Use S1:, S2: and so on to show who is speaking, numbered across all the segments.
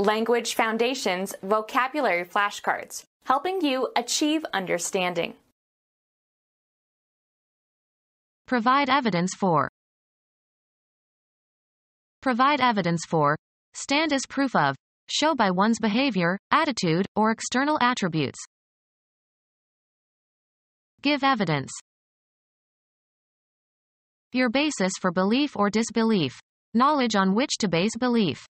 S1: Language Foundations Vocabulary Flashcards, helping you achieve understanding.
S2: Provide evidence for. Provide evidence for. Stand as proof of. Show by one's behavior, attitude, or external attributes. Give evidence. Your basis for belief or disbelief. Knowledge on which to base belief.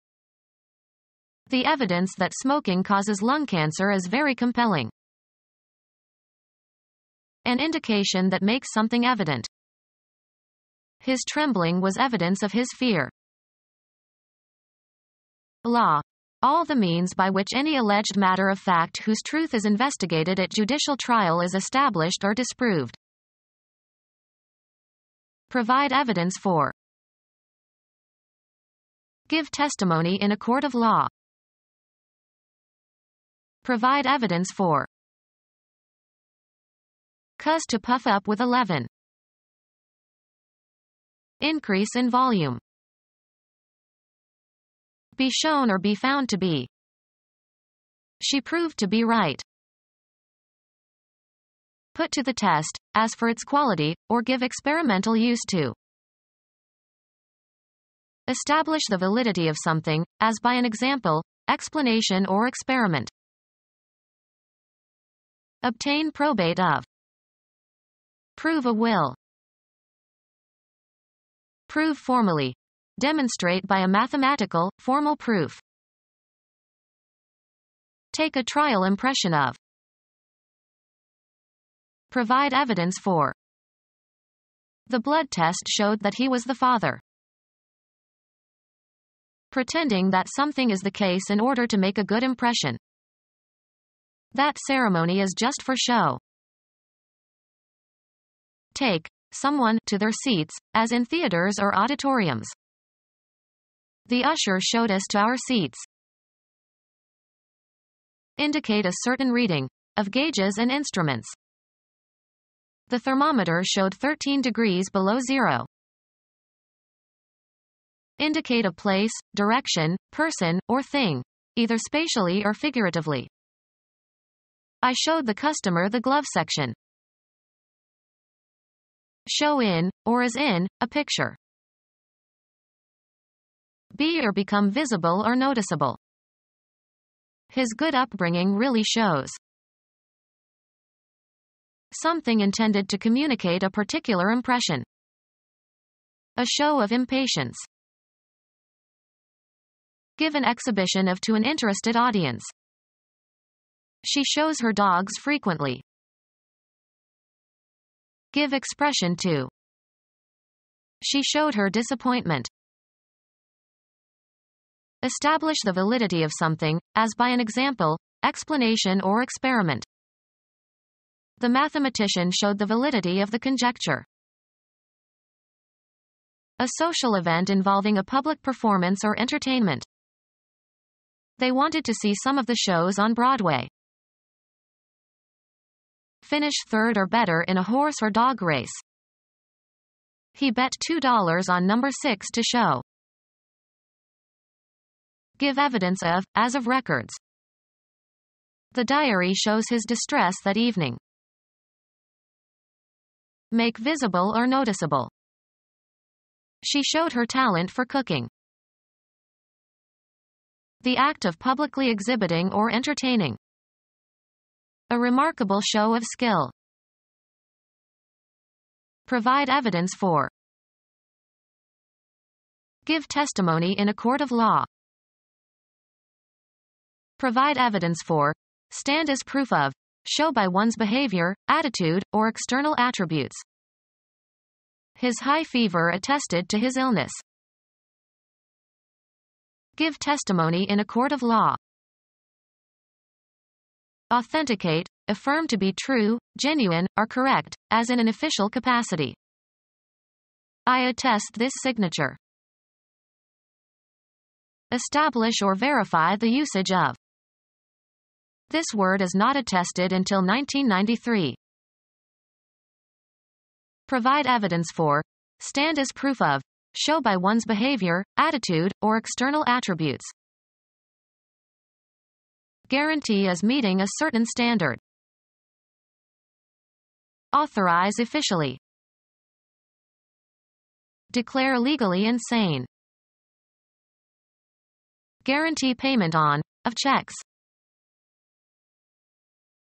S2: The evidence that smoking causes lung cancer is very compelling. An indication that makes something evident. His trembling was evidence of his fear. Law. All the means by which any alleged matter of fact whose truth is investigated at judicial trial is established or disproved. Provide evidence for. Give testimony in a court of law. Provide evidence for. Cause to puff up with 11. Increase in volume. Be shown or be found to be. She proved to be right. Put to the test, as for its quality, or give experimental use to. Establish the validity of something, as by an example, explanation or experiment. Obtain probate of. Prove a will. Prove formally. Demonstrate by a mathematical, formal proof. Take a trial impression of. Provide evidence for. The blood test showed that he was the father. Pretending that something is the case in order to make a good impression. That ceremony is just for show. Take someone to their seats, as in theaters or auditoriums. The usher showed us to our seats. Indicate a certain reading of gauges and instruments. The thermometer showed 13 degrees below zero. Indicate a place, direction, person, or thing, either spatially or figuratively. I showed the customer the glove section. Show in, or as in, a picture. Be or become visible or noticeable. His good upbringing really shows. Something intended to communicate a particular impression. A show of impatience. Give an exhibition of to an interested audience. She shows her dogs frequently. Give expression to. She showed her disappointment. Establish the validity of something, as by an example, explanation or experiment. The mathematician showed the validity of the conjecture. A social event involving a public performance or entertainment. They wanted to see some of the shows on Broadway. Finish third or better in a horse or dog race. He bet $2 on number 6 to show. Give evidence of, as of records. The diary shows his distress that evening. Make visible or noticeable. She showed her talent for cooking. The act of publicly exhibiting or entertaining. A remarkable show of skill. Provide evidence for. Give testimony in a court of law. Provide evidence for. Stand as proof of. Show by one's behavior, attitude, or external attributes. His high fever attested to his illness. Give testimony in a court of law. Authenticate. Affirm to be true, genuine, or correct, as in an official capacity. I attest this signature. Establish or verify the usage of. This word is not attested until 1993. Provide evidence for. Stand as proof of. Show by one's behavior, attitude, or external attributes. Guarantee as meeting a certain standard. Authorize officially. Declare legally insane. Guarantee payment on, of checks.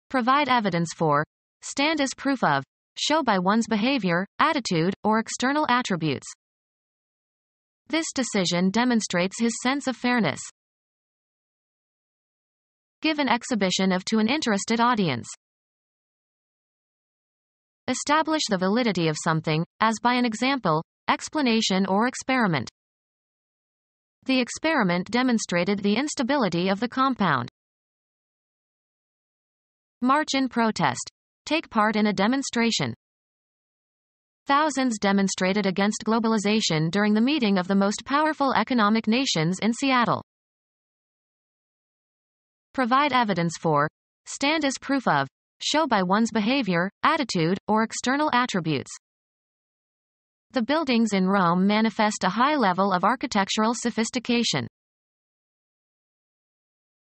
S2: Provide evidence for, stand as proof of, show by one's behavior, attitude, or external attributes. This decision demonstrates his sense of fairness. Give an exhibition of to an interested audience. Establish the validity of something, as by an example, explanation or experiment. The experiment demonstrated the instability of the compound. March in protest. Take part in a demonstration. Thousands demonstrated against globalization during the meeting of the most powerful economic nations in Seattle. Provide evidence for, stand as proof of, show by one's behavior, attitude, or external attributes. The buildings in Rome manifest a high level of architectural sophistication.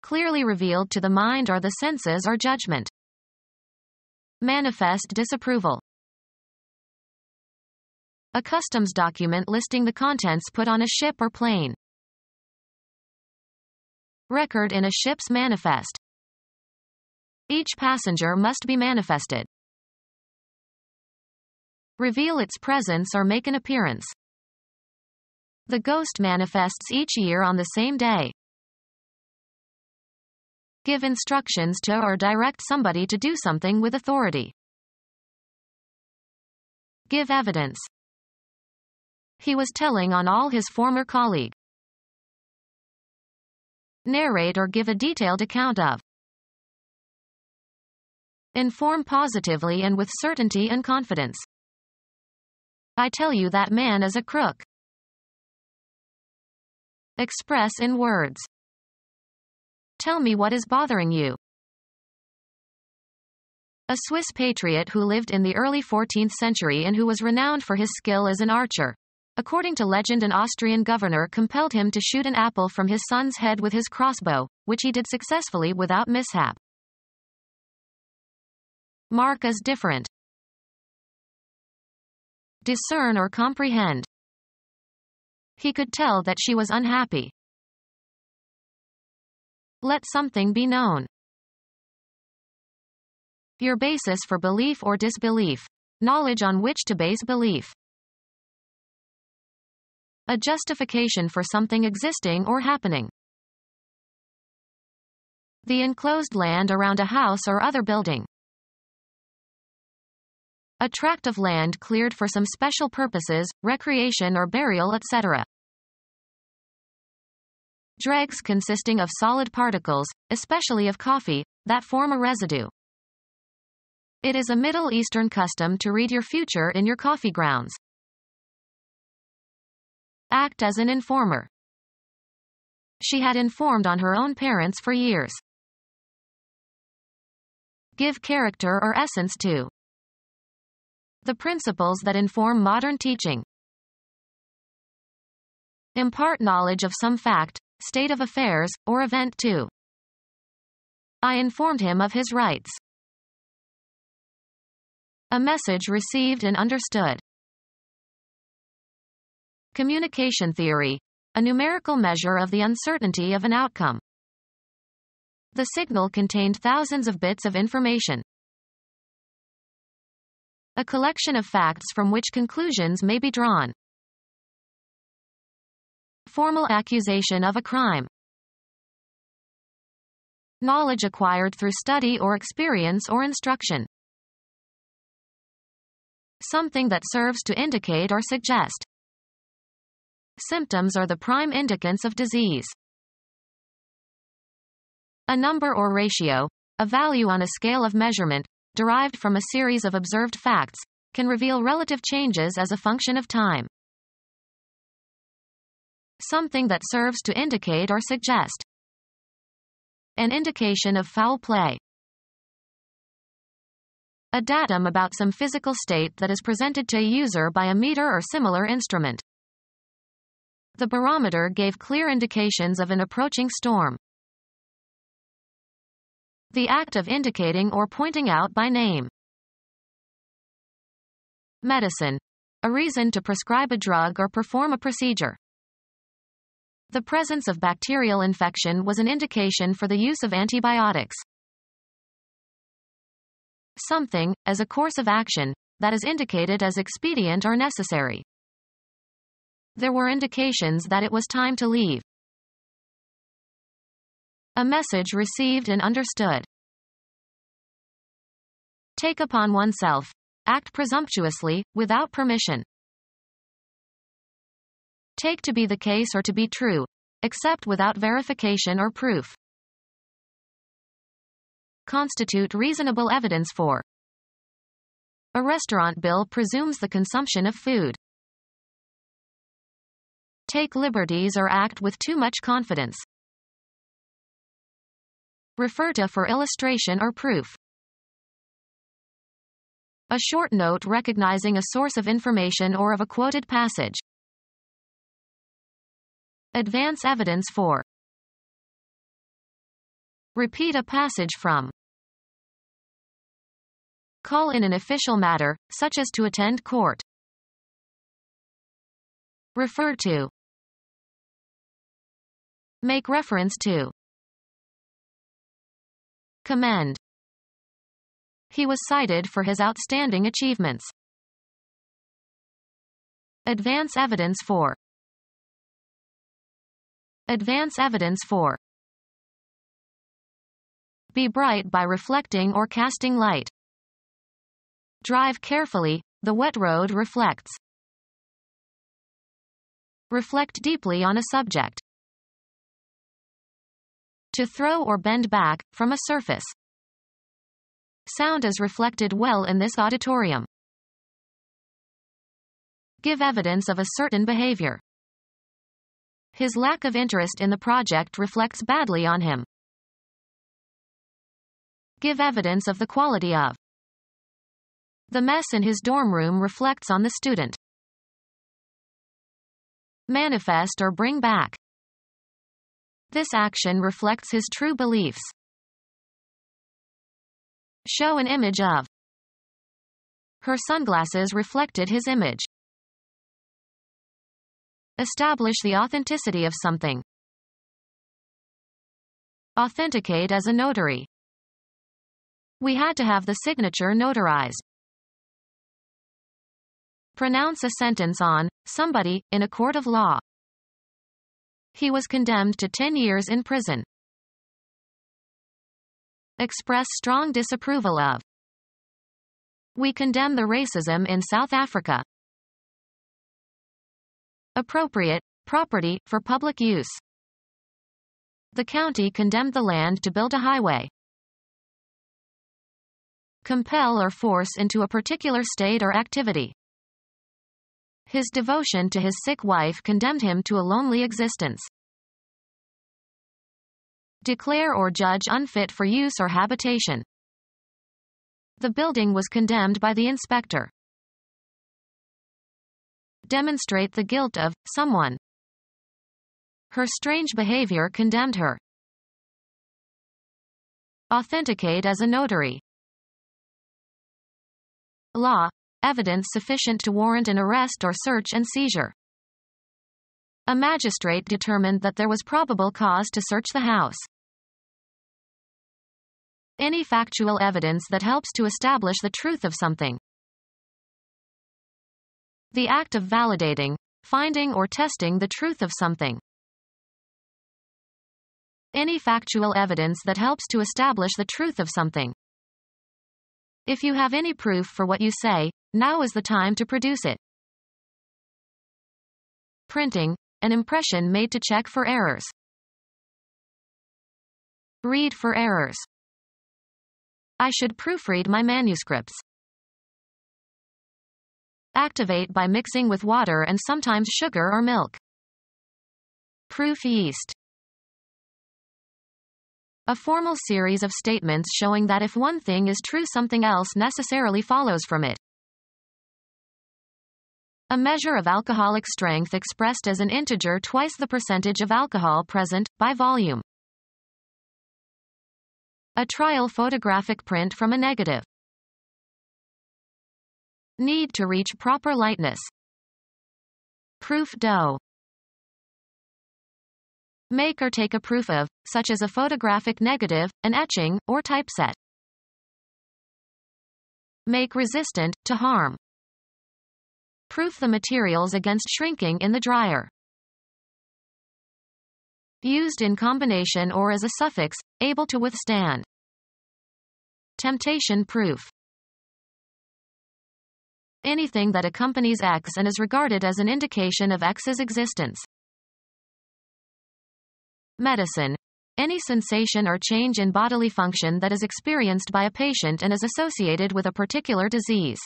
S2: Clearly revealed to the mind or the senses or judgment. Manifest disapproval. A customs document listing the contents put on a ship or plane. Record in a ship's manifest. Each passenger must be manifested. Reveal its presence or make an appearance. The ghost manifests each year on the same day. Give instructions to or direct somebody to do something with authority. Give evidence. He was telling on all his former colleague. Narrate or give a detailed account of. Inform positively and with certainty and confidence. I tell you that man is a crook. Express in words. Tell me what is bothering you. A Swiss patriot who lived in the early 14th century and who was renowned for his skill as an archer. According to legend, an Austrian governor compelled him to shoot an apple from his son's head with his crossbow, which he did successfully without mishap. Mark as different. Discern or comprehend. He could tell that she was unhappy. Let something be known. Your basis for belief or disbelief. Knowledge on which to base belief. A justification for something existing or happening. The enclosed land around a house or other building. A tract of land cleared for some special purposes, recreation or burial, etc. Dregs consisting of solid particles, especially of coffee, that form a residue. It is a Middle Eastern custom to read your future in your coffee grounds. Act as an informer. She had informed on her own parents for years. Give character or essence to. The principles that inform modern teaching. Impart knowledge of some fact, state of affairs, or event to. I informed him of his rights. A message received and understood. Communication theory. A numerical measure of the uncertainty of an outcome. The signal contained thousands of bits of information. A collection of facts from which conclusions may be drawn. Formal accusation of a crime. Knowledge acquired through study or experience or instruction. Something that serves to indicate or suggest. Symptoms are the prime indicants of disease. A number or ratio, a value on a scale of measurement, derived from a series of observed facts, can reveal relative changes as a function of time. Something that serves to indicate or suggest. An indication of foul play. A datum about some physical state that is presented to a user by a meter or similar instrument. The barometer gave clear indications of an approaching storm. The act of indicating or pointing out by name. Medicine. A reason to prescribe a drug or perform a procedure. The presence of bacterial infection was an indication for the use of antibiotics. Something, as a course of action, that is indicated as expedient or necessary. There were indications that it was time to leave. A message received and understood. Take upon oneself. Act presumptuously, without permission. Take to be the case or to be true, except without verification or proof. Constitute reasonable evidence for. A restaurant bill presumes the consumption of food. Take liberties or act with too much confidence. Refer to for illustration or proof. A short note recognizing a source of information or of a quoted passage. Advance evidence for. Repeat a passage from. Call in an official matter, such as to attend court. Refer to. Make reference to. Commend. He was cited for his outstanding achievements. Advance evidence for. Advance evidence for. Be bright by reflecting or casting light. Drive carefully, the wet road reflects. Reflect deeply on a subject. To throw or bend back, from a surface. Sound is reflected well in this auditorium. Give evidence of a certain behavior. His lack of interest in the project reflects badly on him. Give evidence of the quality of. The mess in his dorm room reflects on the student. Manifest or bring back. This action reflects his true beliefs. Show an image of. Her sunglasses reflected his image. Establish the authenticity of something. Authenticate as a notary. We had to have the signature notarized. Pronounce a sentence on somebody in a court of law. He was condemned to 10 years in prison. Express strong disapproval of. We condemn the racism in South Africa. Appropriate property for public use. The county condemned the land to build a highway. Compel or force into a particular state or activity. His devotion to his sick wife condemned him to a lonely existence. Declare or judge unfit for use or habitation. The building was condemned by the inspector. Demonstrate the guilt of someone. Her strange behavior condemned her. Authenticate as a notary. Law. Evidence sufficient to warrant an arrest or search and seizure. A magistrate determined that there was probable cause to search the house. Any factual evidence that helps to establish the truth of something. The act of validating, finding or testing the truth of something. Any factual evidence that helps to establish the truth of something. If you have any proof for what you say, now is the time to produce it. Printing, an impression made to check for errors. Read for errors. I should proofread my manuscripts. Activate by mixing with water and sometimes sugar or milk. Proof yeast. A formal series of statements showing that if one thing is true, something else necessarily follows from it. A measure of alcoholic strength expressed as an integer twice the percentage of alcohol present, by volume. A trial photographic print from a negative. Need to reach proper lightness. Proof dough. Make or take a proof of, such as a photographic negative, an etching, or typeset. Make resistant to harm. Proof the materials against shrinking in the dryer. Used in combination or as a suffix, able to withstand. Temptation proof. Anything that accompanies X and is regarded as an indication of X's existence. Medicine. Any sensation or change in bodily function that is experienced by a patient and is associated with a particular disease.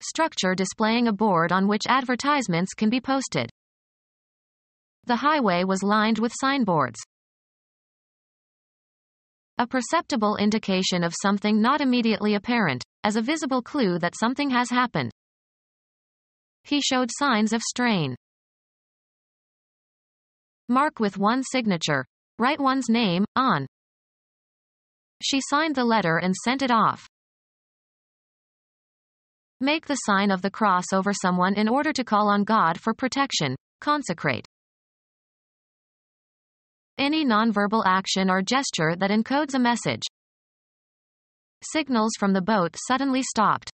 S2: Structure displaying a board on which advertisements can be posted. The highway was lined with signboards. A perceptible indication of something not immediately apparent, as a visible clue that something has happened. He showed signs of strain. Mark with one's signature. Write one's name on. She signed the letter and sent it off. Make the sign of the cross over someone in order to call on God for protection. Consecrate. Any nonverbal action or gesture that encodes a message. Signals from the boat suddenly stopped.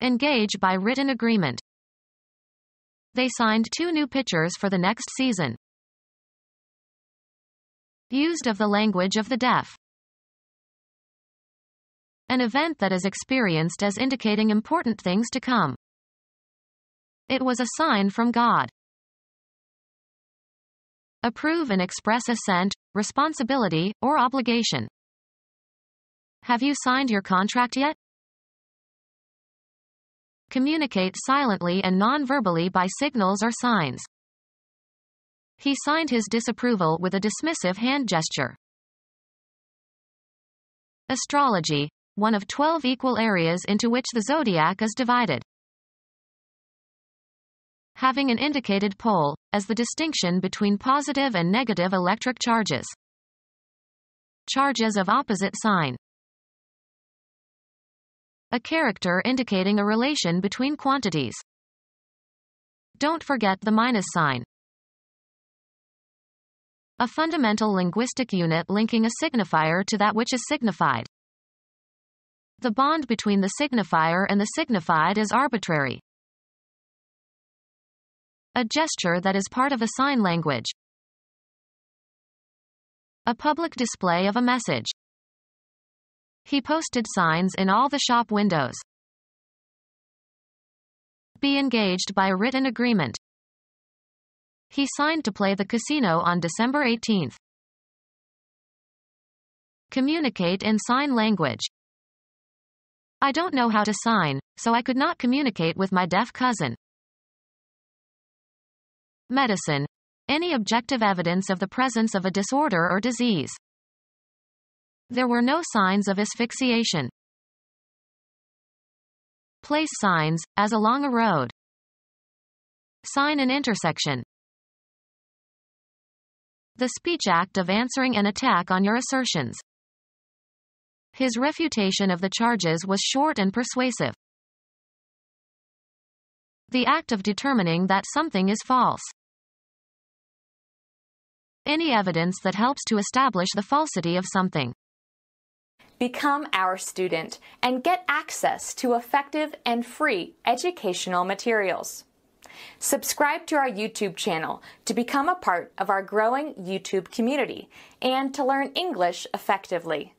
S2: Engage by written agreement. They signed 2 new pitchers for the next season. Used of the language of the deaf. An event that is experienced as indicating important things to come. It was a sign from God. Approve and express assent, responsibility, or obligation. Have you signed your contract yet? Communicate silently and non-verbally by signals or signs. He signed his disapproval with a dismissive hand gesture. Astrology. One of 12 equal areas into which the zodiac is divided. Having an indicated pole, as the distinction between positive and negative electric charges. Charges of opposite sign. A character indicating a relation between quantities. Don't forget the minus sign. A fundamental linguistic unit linking a signifier to that which is signified. The bond between the signifier and the signified is arbitrary. A gesture that is part of a sign language. A public display of a message. He posted signs in all the shop windows. Be engaged by a written agreement. He signed to play the casino on December 18th. Communicate in sign language. I don't know how to sign, so I could not communicate with my deaf cousin. Medicine. Any objective evidence of the presence of a disorder or disease. There were no signs of asphyxiation. Place signs, as along a road. Sign an intersection. The speech act of answering an attack on your assertions. His refutation of the charges was short and persuasive. The act of determining that something is false. Any evidence that helps to establish the falsity of something.
S1: Become our student and get access to effective and free educational materials. Subscribe to our YouTube channel to become a part of our growing YouTube community and to learn English effectively.